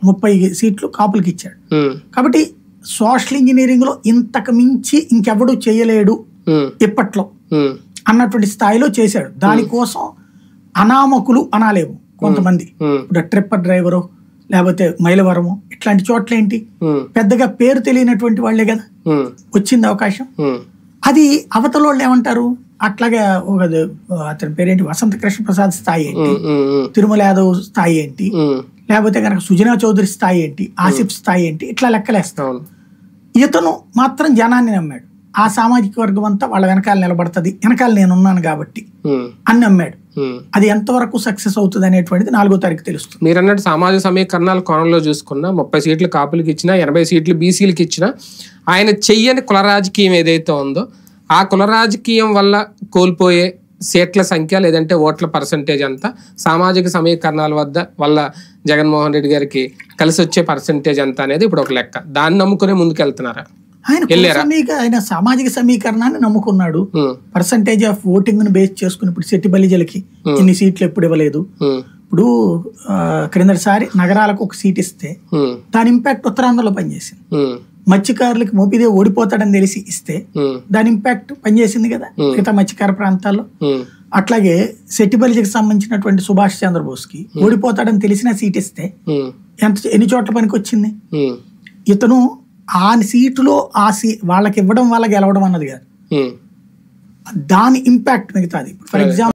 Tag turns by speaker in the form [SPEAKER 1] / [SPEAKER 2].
[SPEAKER 1] 30 సీట్లు కాపులకి ఇచ్చాడు. కాబట్టి సోషల్ ఇంజనీరింగ్ లో ఇంతకు మించి ఇంకెవడు చేయలేడు ఇప్పట్లో అన్నటువంటి స్థాయిలో చేశాడు. దానికోసం అనామకులు అనాలేము కొంతమంది, ఇప్పుడు ట్రిప్పర్ డ్రైవరు లేకపోతే మైలవరము ఇట్లాంటి చోట్ల ఏంటి పెద్దగా పేరు తెలియనటువంటి వాళ్లే కదా వచ్చింది అవకాశం. అది అవతల వాళ్ళు ఏమంటారు, అట్లాగే అతని పేరేంటి వసంత కృష్ణ ప్రసాద్ స్థాయి ఏంటి, తిరుమల యాదవ్ స్థాయి ఏంటి, లేకపోతే కనుక సుజనా చౌదరి స్థాయి ఏంటి, ఆసిఫ్ స్థాయి ఏంటి, ఇట్లా లెక్కలేస్తాం. ఇతను మాత్రం జనాన్ని నమ్మాడు. ఆ సామాజిక వర్గం అంతా వాళ్ళ వెనకాల నిలబడుతుంది, వెనకాల నేనున్నాను కాబట్టి అని నమ్మాడు. అది ఎంతవరకు సక్సెస్ అవుతుంది అనేటువంటిది 4వ తారీఖు తెలుస్తుంది.
[SPEAKER 2] మీరు అన్నట్టు సామాజిక సమీకరణాల కోణంలో చూసుకున్నా 30 సీట్లు కాపులకి ఇచ్చినా 80 సీట్లు బీసీలకి ఇచ్చినా ఆయన చెయ్యని కుల రాజకీయం ఏదైతే ఉందో ఆ కుల రాజకీయం వల్ల కోల్పోయే సీట్ల సంఖ్య లేదంటే ఓట్ల పర్సంటేజ్ అంతా సామాజిక సమీకరణాల వల్ల జగన్మోహన్ రెడ్డి గారికి కలిసి వచ్చే పర్సంటేజ్ అంతా అనేది ఇప్పుడు ఒక లెక్క. దాన్ని నమ్ముకునే ముందుకెళ్తున్నారా?
[SPEAKER 1] ఆయన సామాజిక సమీకరణాన్ని నమ్ముకున్నాడు. పర్సంటేజ్ ఆఫ్ ఓటింగ్ ను బేస్ చేసుకుని ఇప్పుడు శెట్టి బలిజలకి ఇన్ని సీట్లు ఎప్పుడు ఇవ్వలేదు. ఇప్పుడు క్రిందటిసారి నగరాలకు ఒక సీట్ ఇస్తే దాని ఇంపాక్ట్ ఉత్తరాంధ్రలో పనిచేసింది. మత్స్యకారులకి మోపిదే ఓడిపోతాడని తెలిసి ఇస్తే దాని ఇంపాక్ట్ పనిచేసింది కదా మిగతా మత్స్యకార ప్రాంతాల్లో. అట్లాగే శెట్టి బలిజకి సంబంధించినటువంటి సుభాష్ చంద్రబోస్ కి ఓడిపోతాడని తెలిసిన సీట్ ఇస్తే ఎన్ని చోట్ల పనికి వచ్చింది. ఇతను ఆ సీటులో వాళ్ళకి ఇవ్వడం వల్ల గెలవడం అన్నది కాదు, దాని ఇంపాక్ట్ మిగతాది. For example